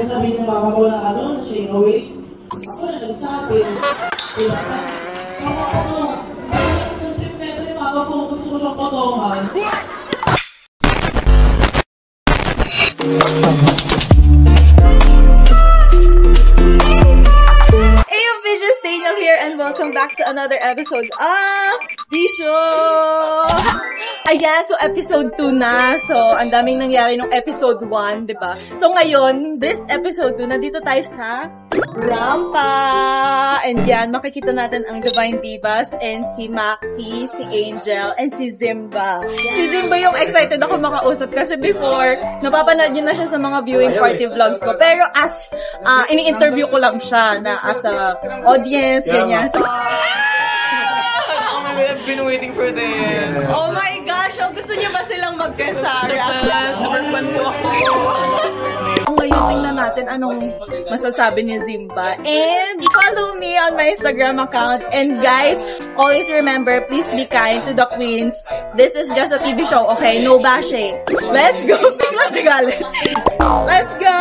Sabihin ng mama ko na ano, siya away. Ako na nagsabi. Mama ko, ang trip na ito ni mama ko, gusto ko siyang potongan. Here and welcome back to another episode of The Show! Ayan, so episode 2 na. So, ang daming nangyari nung episode 1, diba? So, ngayon, this episode 2, nandito tayo sa Rampa! And yan, makikita natin ang Divine Divas and si Maxi, si Angel, and si Zimba. Si Zimba yung excited ako makausap kasi before, napapanood nyo na siya sa mga viewing party vlogs ko. Pero as, ini-interview ko lang siya na as a audience, ganyan. So, I've been waiting for this. oh my gosh! Oh, gusto niyo ba silang magkasara? Super fun po ako. Ngayon, tingnan natin anong masasabi ni Zimba. And follow me on my Instagram account. And guys, always remember, please be kind to the queens. This is just a TV show, okay? No bashing. Let's go! Biglang galit. Let's go!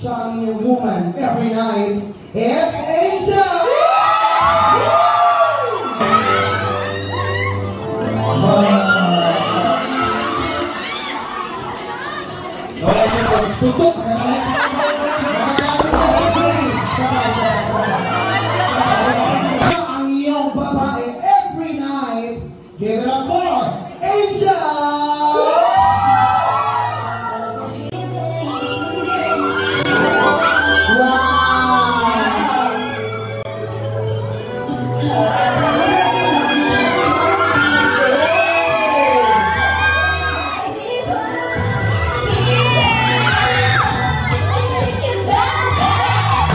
Shining a woman every night, it's Angel! Tutok! Ang iyong babae every night, give it up for Angel!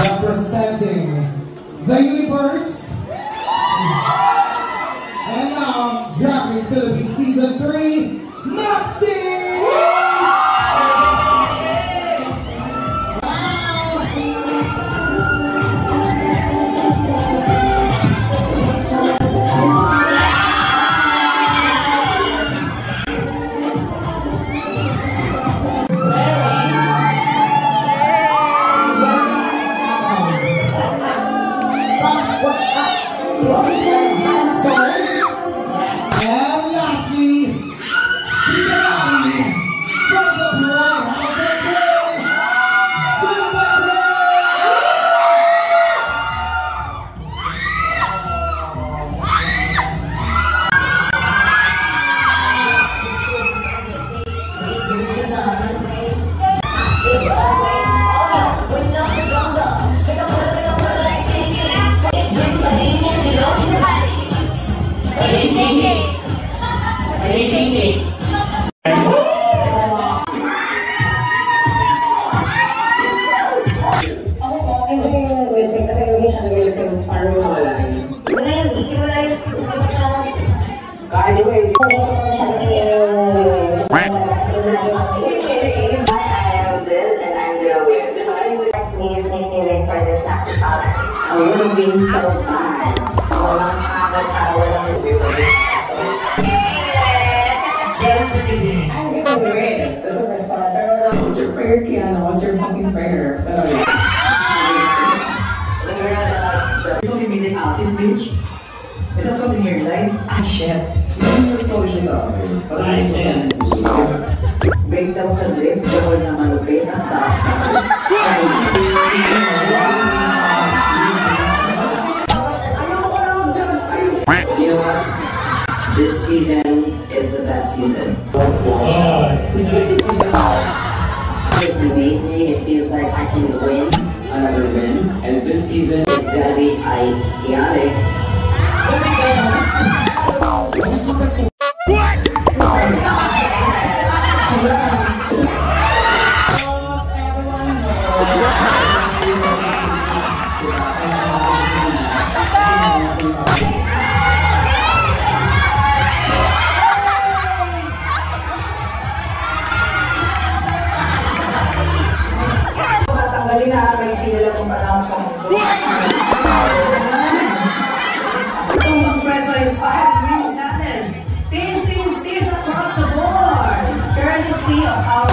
Representing the universe, and now Drag Race Philippines Season 3, Maxi! And lastly, Shikanami from the Blood House of Pain, Zimba! You're being so bad. Walang kakatawa, walang review. I'm gonna win. What's your prayer, Kiana? What's your fucking prayer? win. Another win. And this season, it's gonna be chaotic. Tatanggalin na may sila kung panahon sa mundo. Itong preso is 5-3 challenge. This is this across the board. Courtesy of our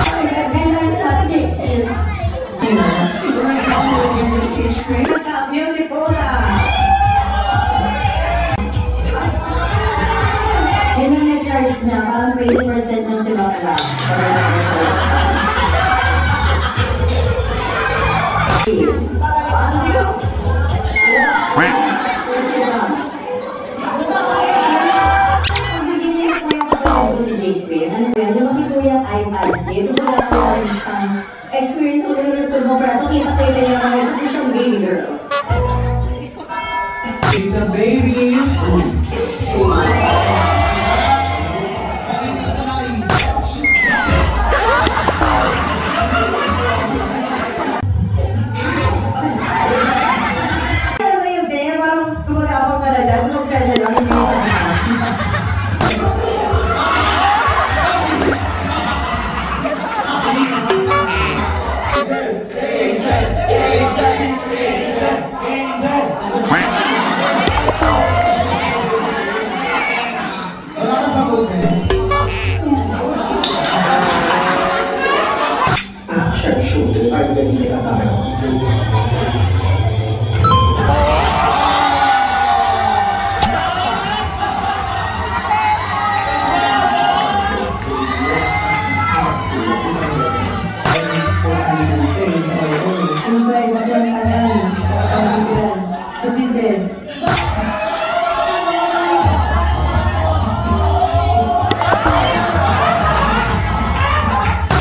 beautiful Yun ang na-charge niya, parang 20% na sila pala. Si JP, ano yan? Yung makikuyang iPad dito, wala ko lang siyang experience ko lang yung mo pero so kita tayo kaya naman sa siyang baby girl. Kita baby. Ano na yun, Dea? Parang tumagapang ka na dyan. Huwag ka na lang. Wala ka sagot eh. Sharpshooter, parang ganun si Katara.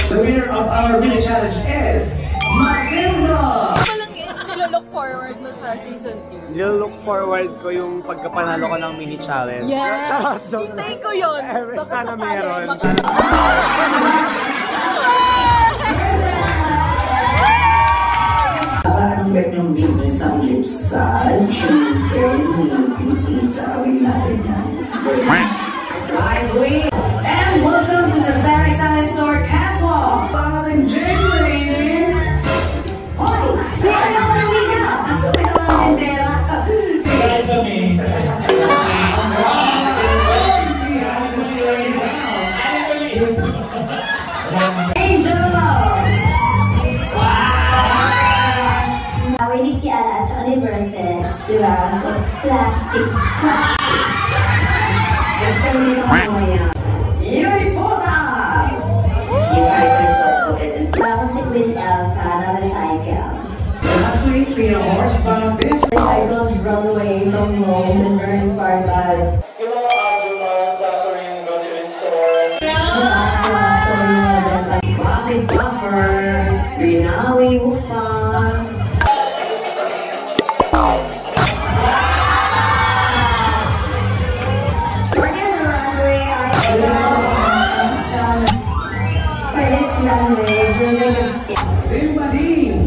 The winner of our mini challenge is Matilda! Walang nilolook forward mo sa season 2. Nilo-look forward ko yung pagkapanalo ko ng mini challenge. Yeah! Charot, joke Hintay lang. ko yun! Baka Sana sakali, meron. Anong bet yung game ng isang lipsal? Chicken, hindi pizza, awin natin yan. Right way! And welcome to the Starry Side Store Catwalk! Ang Jamie! Hoy! Saan ang uwi na? Asukin ako ng tendera. Guys, kami. Angel! Nawinig ki Ala at saka ni Verses, di ba? So, plastic. Gusto nyo naman yan. Unipota! Yung cycle store ko is parang si Queen Elsa na recycle. Last week, we have horse bomb this. Recycled runway from home is very inspired by Bakit buffer? Binawi mo pa. Organ runway, Paris runway, there's like a Sympathy!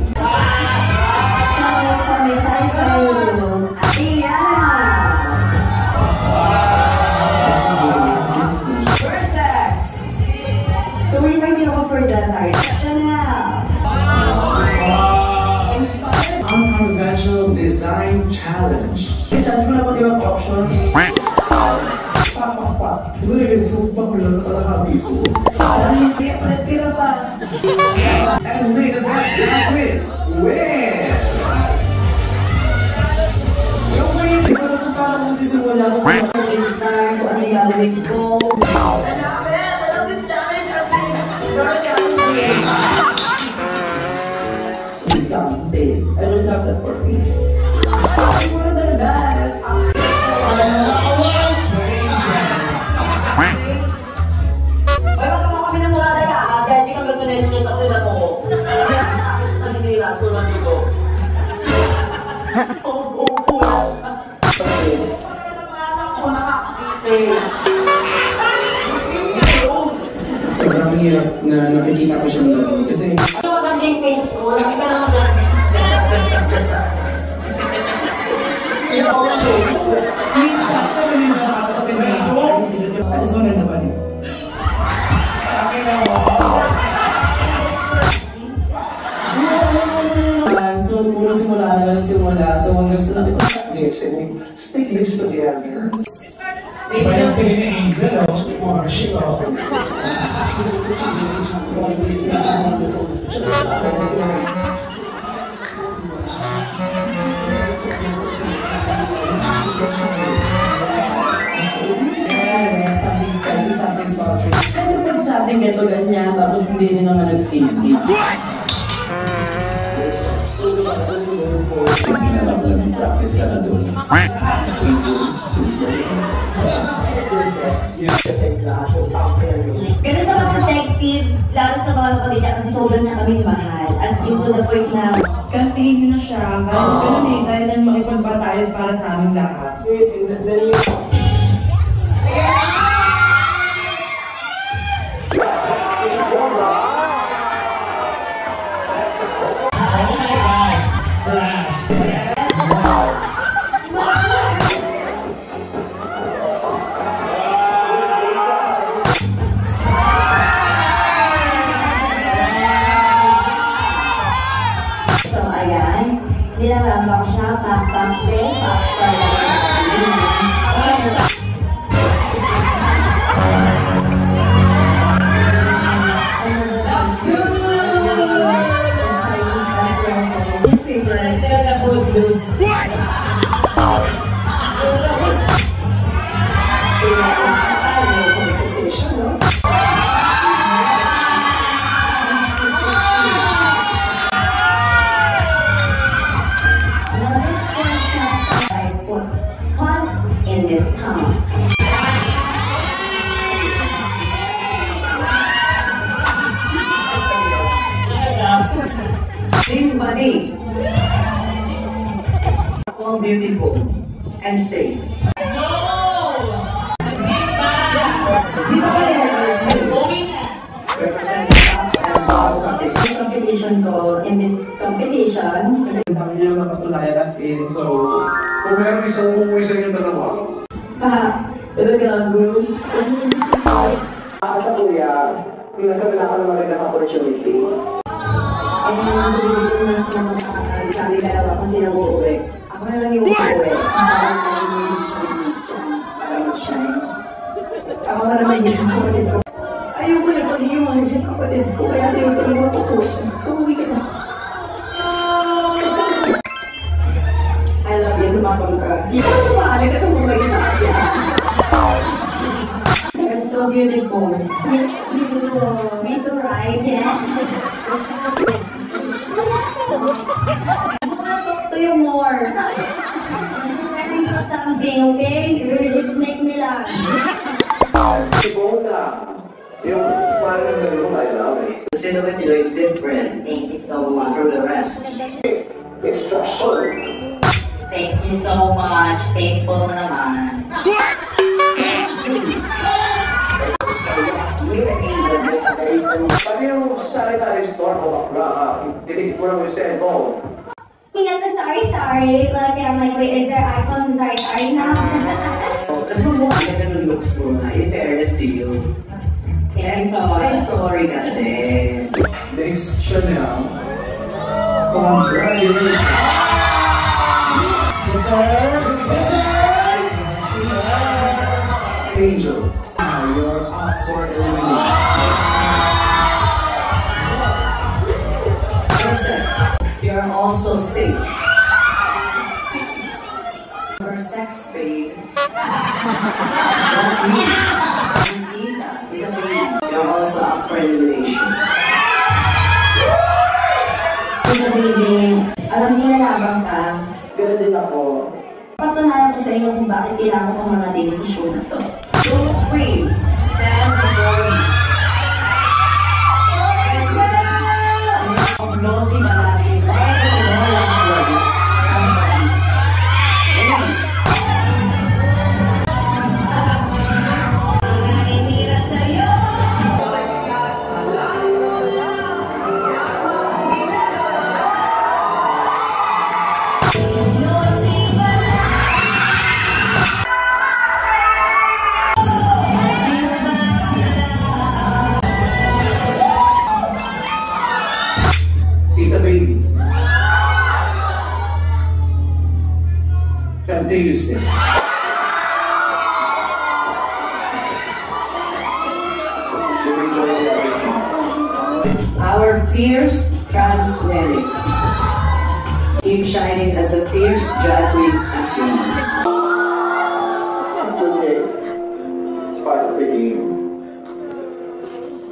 Versus! So we might need to for the sorry. Unconventional Design Challenge. Challenge mo na pag yung option. Siguro yung sumpah mo lang talaga dito. Hindi, ulit tira pa. And may the best drag win! Yung win! Siguro kung paano magsisimula ko sa mga start, kung ano yung gagawin ko. I don't have that for me. Siguro talaga. Ay, magkama kami ng mula na yan. Kaya di ka gagawin na yung sa kuya mo. Nasinira, tulad dugo. Sobrang hirap na nakikita ko siyang gano'n kasi Ito magandang face ko, nakita lang ako dyan. alas maganda pa rin. So, puro simula. So, hanggang sa nakita stay this together. Parang pili ni Angel, Marshall. Ano pag sa ating ganito ganyan, tapos hindi rin naman nag-CD? Practice ka na doon. Pero sa mga texting, lalo sa mga kapatid kasi sobrang na kami mahal. At yung to the point na, Kantiin na siya. Kaya nang makipagbatayan para sa aming lahat. so ayan, nilalamba ko siya, pakpakpe, in this town. Sing Buddy. All beautiful and safe. Representing tops and bottoms of this Competition ko in this competition kasi Kami nyo lang napatunayan as in, so kung meron isang umuwi sa inyong dalawa, talaga group. Sa kuya, nagkaroon ako ng magandang opportunity. Sabi dalawa kasi nag-uuwi. Ako na lang yung uuwi. Para mag-shine. Ako na naman yung kapatid ko. Ayoko na pag-iwan yung kapatid ko. Kaya dito yung mga pupusan. So, uwi ka na. I love you, lumapang ka. Di ko sumali kasi umuwi ka sa akin. you're so beautiful. Beautiful. Me too, right? Yeah. Talk to you more. Something, okay? Your lips make me laugh. Yung parang ganun, I love it. The silhouette, you know, is different. Thank you so much. From the rest. It's structured. Thank you so much. Thankful mo naman. Pag yung sari-sari store mo, titigit mo lang yung cellphone. Looking at the sorry, look, and I'm like, wait, is there iPhone sorry now? Tapos kung mukha ka ganun looks mo na, in fairness to you. And my story kasi. next Chanel, congratulations! Angel, now you're up for elimination. Sex, you are also safe. Your sex babe. That means, with a baby, you're also up for elimination. Ito, baby, alam niyo nalabang ka. Ganun din ako. Patunayan ko sa inyo kung bakit kailangan kong manatili sa show na to. Two queens, stand before me. Nosy Balassi, do you say? Our fierce transgenic. Keep shining as a fierce drag queen as you are. It's okay. It's part of the game.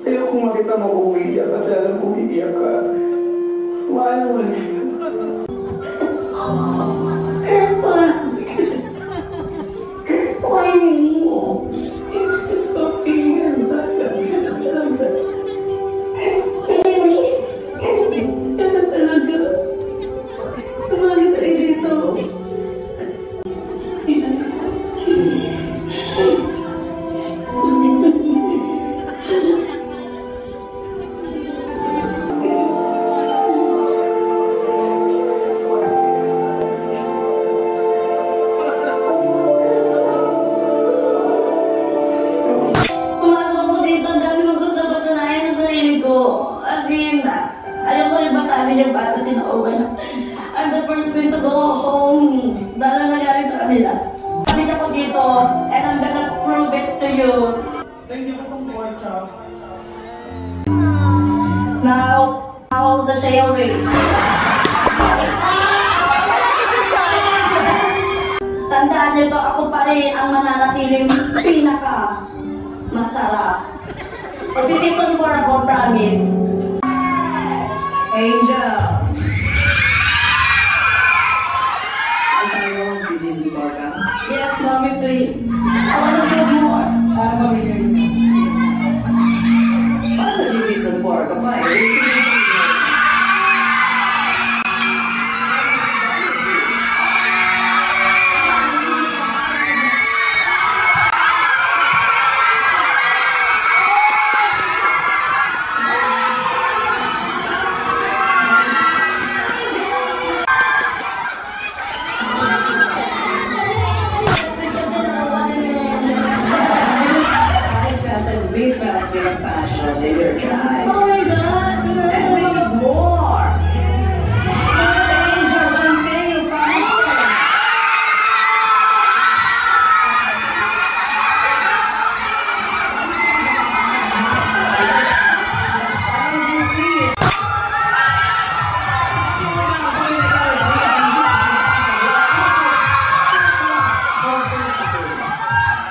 Ayaw kung makita mo umiiyak kasi alam kong umiiyak ka. Mahal mo ulit. Why mo? It's okay. I'm the first one to go home. Dahil nangyari sa kanila. Sabi ko dito, and I'm gonna prove it to you. Thank you for the watch out. Now, sa Shea Way. Tandaan niyo to, ako pa rin ang mananatiling pinaka masarap. Season 4 ako, promise. Angel! Yes, mommy, please. I want to give more. Paano si season 4 ka pa eh? We felt your passion and your drive. Oh my God! And we need more! Angel, something you promised me.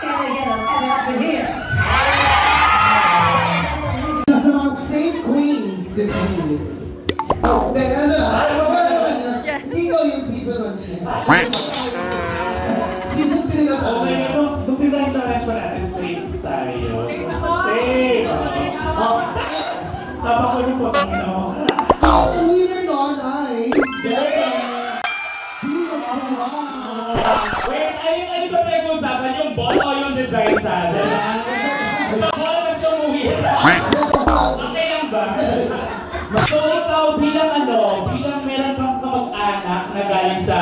Can I get up in here? Safe queens this week. Ikaw yung season 1 nila. Season 3 na to. Okay, nung design challenge pa natin, safe tayo. Safe! Napakulong po kami na ako. Ang winner nun ay... Wait, ano ba pinag-uusapan? Yung ball o yung design challenge? Sa ball mas umuwi. Okay lang ba? So ikaw bilang meron kang kamag-anak na galing sa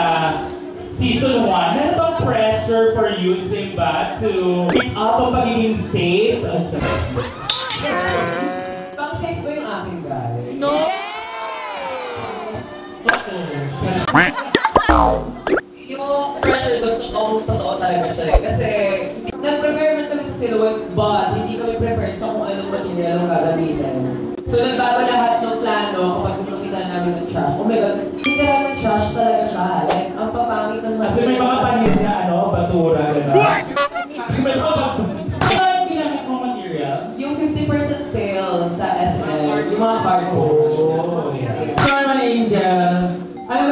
season 1, meron bang pressure for you, Simba, to keep up ang pagiging safe? Pang safe ba yung aking guy? No! Yung pressure doon, totoo talaga siya. Kasi nag-prepare man kami sa silhouette, but hindi kami prepared pa kung anong material ang gagamitin. So nagbago lahat ng plano kapag makita namin ng trash. Oh my God, literal ng trash talaga siya. Like, ang papangit ng Kasi may mga panis na basura, gano'n. Kasi may mga ginamit mong material? yung 50% sale sa SM, yung mga cardboard. Ito naman, Angel. Ano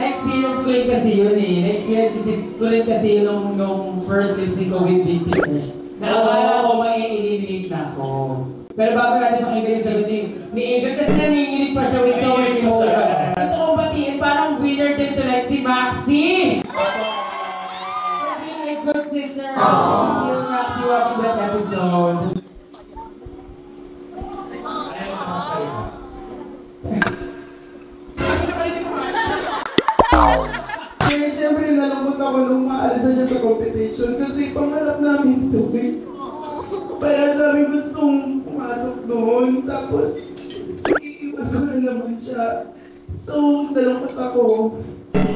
Na-experience ko rin kasi yun eh. Na-experience ko rin kasi yun nung first lip sync ko with Big Fitness. Nakakala ko mai-eliminate na ako. Pero bago natin makita yung sagot ni Angel, kasi nanginginig pa siya with so much emotion. Gusto kong batiin, parang winner din tonight si Maxi! For being a good sister, thank you Maxi watching that episode. Ayaw ko na sa'yo. Kaya syempre nalungkot ako nung maalis na siya sa competition kasi pangarap namin ito eh. Kaya sabi gustong pumasok doon tapos iiwan ko rin naman siya. So, nalungkot ako.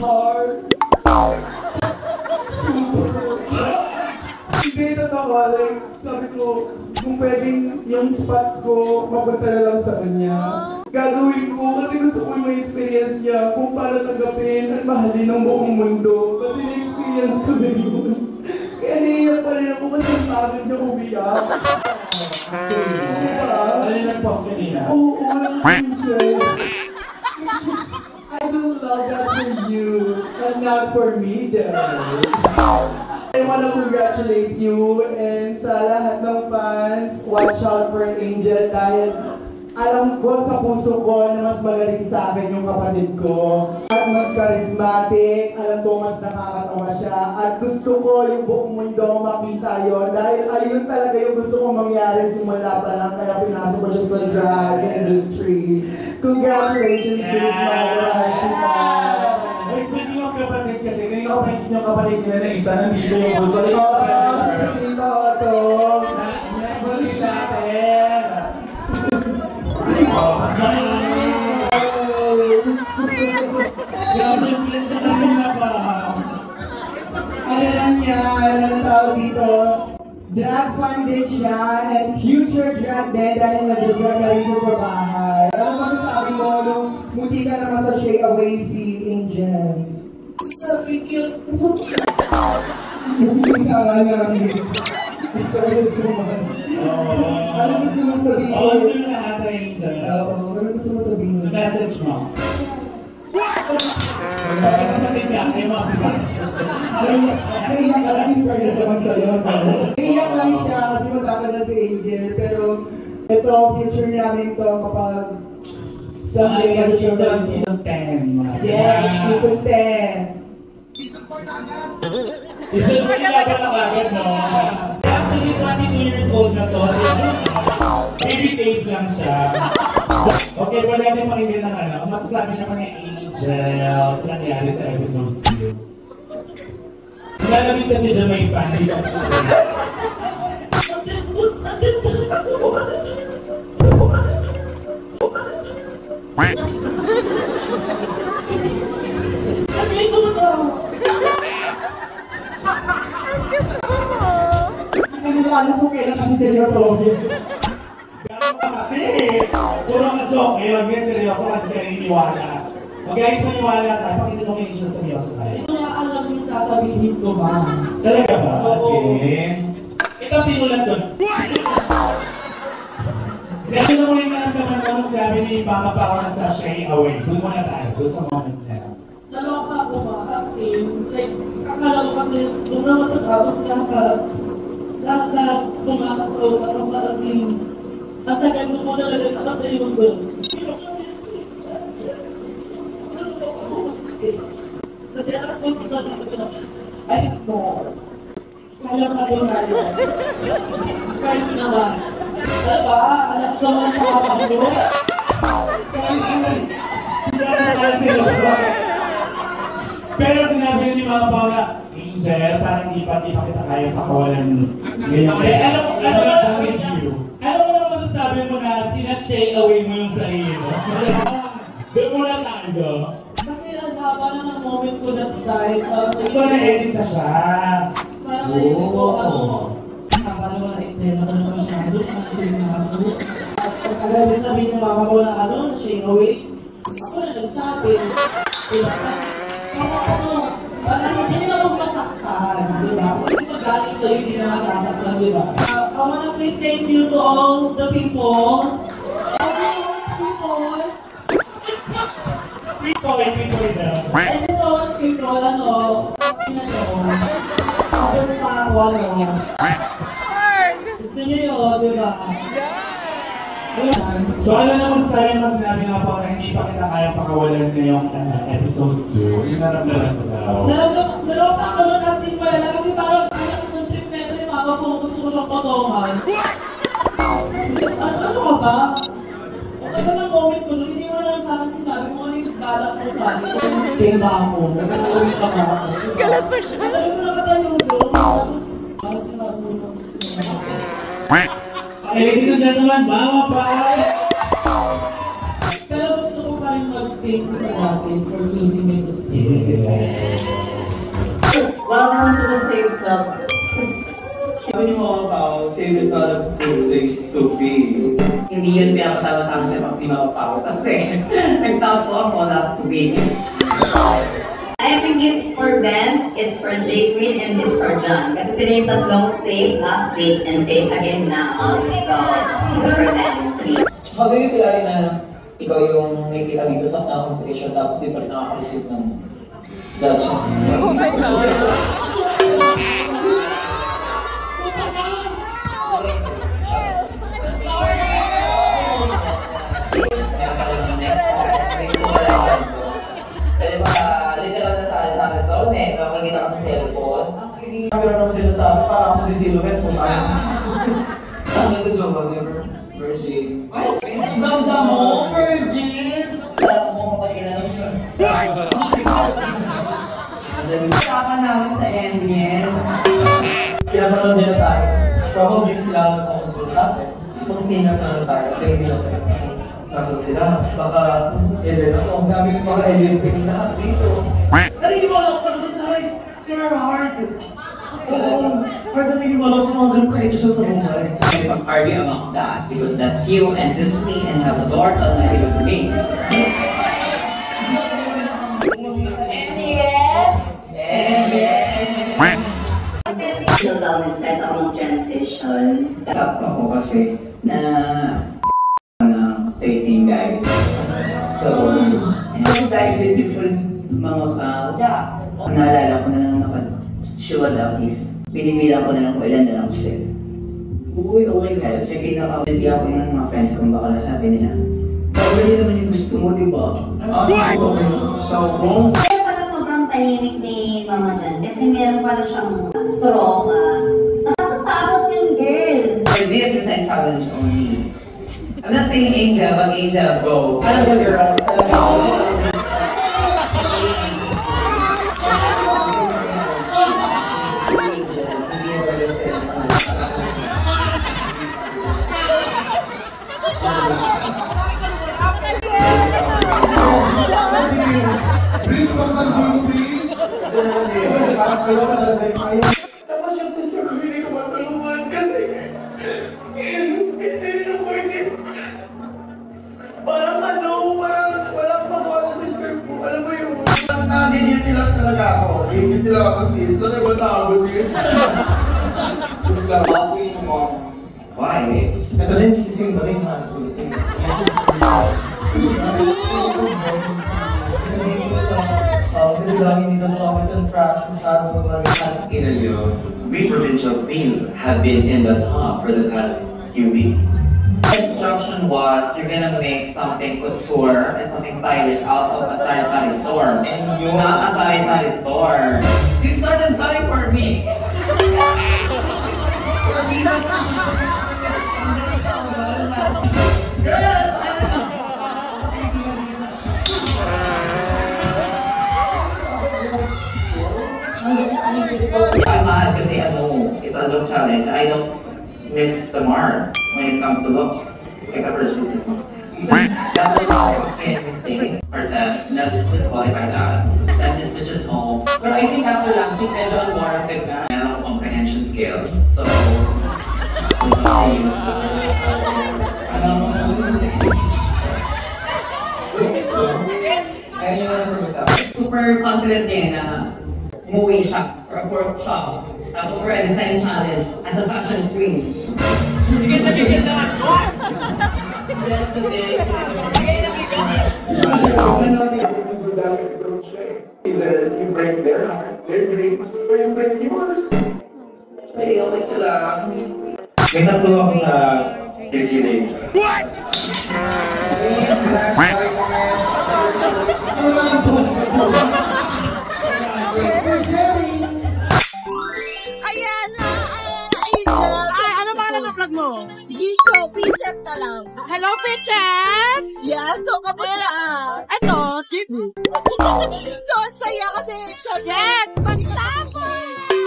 Hard. Super. Hindi, totoo. Like, sabi ko, kung pwedeng yung spot ko, mapunta na lang sa kanya. Gagawin ko kasi gusto ko may experience niya kung paano tanggapin at mahalin ang buong mundo. Kasi na-experience ko na yun. Kaya naiiyak pa rin ako kasi ang pagod niya umiyak. Ano yung nag-post kanina? Oo, I do love that for you, and not for me though. I want to congratulate you and sa lahat ng fans, watch out for Angel dahil alam ko sa puso ko na mas magaling sa akin yung kapatid ko. At mas charismatic, alam ko mas nakakatawa siya. At gusto ko yung buong mundo makita yon dahil ayun talaga yung gusto kong mangyari simula pa lang kaya pinasok ko siya sa drag industry. Congratulations to Miss Myra. Hey, speaking of kapatid kasi, kanina ko nakikita yung kapatid nila na isa nandito yung bunso. Ito yung kapatid nila. Ito ito. Nag-balik natin. Mas ano lang yan, ano tawag dito? Drag fan din siya and future drag din dahil nag-drag na rin siya sa bahay. Ano masasabi mo nung muti ka naman sa Shay Away si Angel? Sabi cute po. Muti ka nga nga rin. Ito ay gusto mo. Ano gusto mo sabihin? Oo, gusto mo na ata Angel. Oo, ano gusto mo sabihin? Message mo. Kapatid ka, kayo mga pagkakasya. Naiyak ka lang yung pwede naman sa'yo. Naiyak lang siya kasi magkakala si Angel. Pero ito, future namin to kapag someday season 10. Yes, season 10. Season 4 na agad, no? Actually, 22 years old na to. Baby face lang siya. Okay, wala natin pakinggan ng ano. Ang masasabi naman ni Angel sa nangyari sa episode 2. Nalamit kasi dyan may fan. Hindi nila alam kung kailan kasi seryoso. Gano'n ka kasi! Puro ka joke ngayon, ngayon seryoso ka kasi naniniwala. Mag-guys, maniwala tayo, pakita mo kay Angel seryoso tayo. Ito nga alam yung sasabihin ko ba? Talaga ba? Kasi... Ito sinulat ko. Ito na mo yung naramdaman mo nung sinabi ni Mama Pao na sa Shay Away. Doon muna tayo, doon sa moment na yun. Naloka ako ba? Kasi, like, akala ko kasi, doon na matatapos lahat tumakataw tapos sa asin. At tagal ko muna lang nakatay yung doon. Kasi alam ko sa sabi ko na, ay mo, kaya pa rin na yun. Friends naman. Diba? Anak sa mga nakapagod. Friends naman. Hindi na naman seryoso. Pero sinabi ni Mama Pao na, Angel, parang di pa kita kaya pakawalan ngayong alam mo na masasabi mo na sinashay away mo yung sarili mo? Doon muna tayo. Kasi ang haba na ng moment ko na dahil ito na-edit na siya. parang naisip ko, haba naman na eksena ko na masyado, naisip na ako. At agad sabihin ng mama ko na Shay Away. Ako na nagsabi, parang hindi nila ako masaktan, di ba? Kung hindi magaling sa'yo, hindi na masasaktan, di ba? I wanna say thank you to all the people. People daw. Thank you so much people, Doon pa ako, Gusto niyo yun, di ba? So ano naman sa'yo naman sinabi nga po na hindi pa kita kaya pakawalan ngayong episode 2? Yung naramdaman ko daw. Nalok ako nun kasi malala kasi parang alas ng trip na ito ni mama ko gusto ko siyang potongan. Ano ka ba? Ito ng moment ko nun, hindi mo na lang sa akin sinabi mo ano yung balak mo sa akin. Stay ba ako? Nag-uwi ka ba ako? Galat pa siya. Ano ko nakatayo doon? Tapos, parang sinabi mo. Okay, ladies and gentlemen, Mama Pao! Pero thank you sa Lapis for choosing me to speak. Welcome to the Save Club. Sabi niyo mga tao, Save is not a good place to be. Hindi yun pinapatawa sa akin sa mga tao kasi nagtapo ako not to be. I have a gift for Bench, it's for J Queen, and it's for John. Kasi sila yung tatlong save last week and save again now. So, it's for them. How do you feel, Ali, na ikaw yung nakikita dito sa competition tapos di pa rin nakaka-receive ng gotcha? Oh my God! Literal na sa store, nakikita ko sa cellphone. Meron naman sila sa akin, parang ako si Silhouette kung ano. Ano ito ba? Virgin. Ay, ganda mo, Virgin! Sarap mo mapagkailan mo. Kasama namin sa NBN. Pinapanood nila tayo. Probably sila ang nagkakontrol sa atin. Magtingat na lang tayo kasi hindi lang tayo. Nasaan sila? Baka alien ako. Ang dami ng mga alien things na dito. Narinig mo lang pag guys, Sir Hard. Oo, hard na narinig mo lang sa mga ganun ka-edusyon sa buhay. We argue about that because that's you and this is me and have the Lord Almighty with me. Chill down instead ako mag-transition. Stop ako kasi na 13 guys. So, yung very beautiful mga naalala ko na lang naka-show is pinipilan ko na lang kung ilan na lang sila. Uy, okay guys. Kasi pinaka-hindi ako yung mga friends kung baka nasabi nila. Pwede naman yung gusto mo, di ba? So, Kaya pala sobrang tahimik ni Mama Jan kasi meron pala siyang trauma. Nakakatakot yung girl. this is a challenge only. I'm not saying Angel, but Angel, go. Alam mo, girls, Please, pagtanggol mo, please. Tapos yung sister ko, hindi ko matulungan kasi parang walang magawa sa sister ko. Alam mo yung ganyan nila talaga ako. Ganyan nila ako, sis. Ano ba sa ako, sis? Why? Ito din, sising ba rin ha? Kasi lagi dito na ako ito trash masyado marami. Inyo, we provincial queens have been in the top for the past few weeks. The instruction was you're gonna make something couture and something stylish out of a sari-sari store. And you not a sari-sari store. You started coming for me. I'm mad kasi it's a look challenge. I don't miss the mark when it comes to look. Except for shooting. That's what I mistake. First step, not disqualify that. That is just home. But I think after last week, medyo unwarranted na. Meron ako comprehension skill. So, super confident niya na umuwi siya for a workshop. Tapos for a design challenge as a fashion queen. either you break their heart, their dreams, or you break yours. Ay, okay ka lang. May natulong ako sa Kikinig. Ayan na! Angel! Ay, ano ba na vlog mo? Gisho, Peaches na lang. Hello, Peaches! Yes, so kamusta? Ito, JP. So, ang saya kasi. Yes! Pagtapos!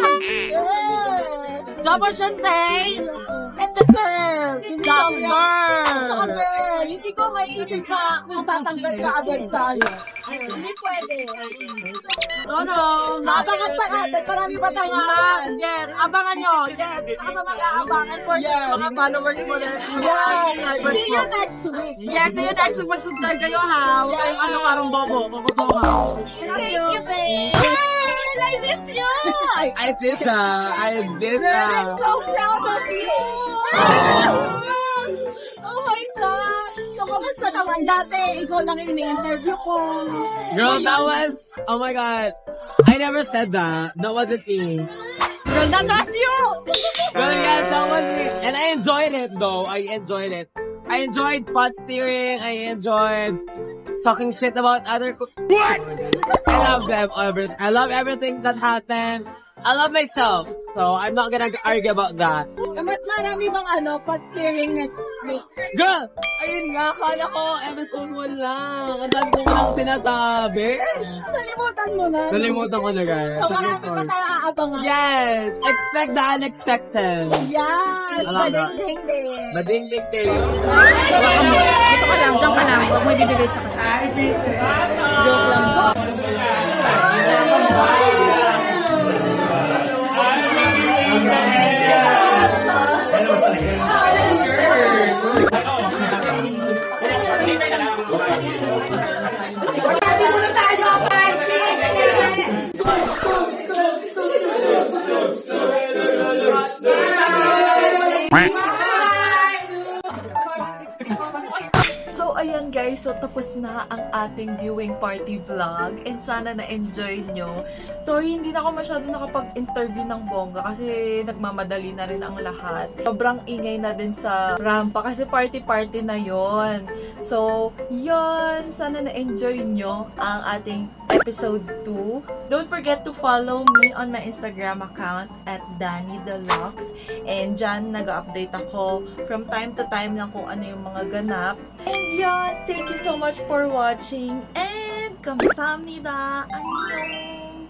Double champagne! And the girl! That's girl! Girl! Hindi ko maiisip na matatanggal ka agad tayo. Hindi pwede. No. Abangan pa natin. Marami pa tayong abangan. Yes. Abangan nyo. Yes. Saka sa mga abangan for mga followers mo rin. Yes. See you next week. Yes. See you next week. Magsubscribe kayo ha. Huwag kayong karong bobo. Thank you, babe. I miss you! I miss her. I'm so proud of you! Oh my God! So, kamusta naman dati? Ikaw lang yung ini-interview ko. Girl, that was, oh my God. I never said that. That wasn't me. Girl, that was you! Girl, yes, that was me. And I enjoyed it though. I enjoyed it. I enjoyed pot steering. I enjoyed talking shit about other What? I love them. I love everything that happened. I love myself. So, I'm not gonna argue about that. Marami bang pag-steering next week? Girl! Ayun nga, akala ko episode 1 lang. Ang dami ko lang sinasabi. Nalimutan mo na. Nalimutan ko na, guys. So, marami pa tayo aabangan. Yes! Expect the unexpected. Yes! Bading-ding din. Bading-ding din. Dito ka lang, dyan ka lang. Huwag mo ibibigay sa kanya. Hi, Peter. Joke lang. So, ayan guys. So, tapos na ang ating viewing party vlog. And sana na-enjoy nyo. Sorry, hindi na ako masyado nakapag-interview ng bongga kasi nagmamadali na rin ang lahat. Sobrang ingay na din sa rampa kasi party-party na yon. So, yon. Sana na-enjoy nyo ang ating episode 2. Don't forget to follow me on my Instagram account at Danny Deluxe. And dyan, nag-update ako from time to time lang kung ano yung mga ganap. And yun, thank you so much for watching. And kamsahamnida. Annyeong.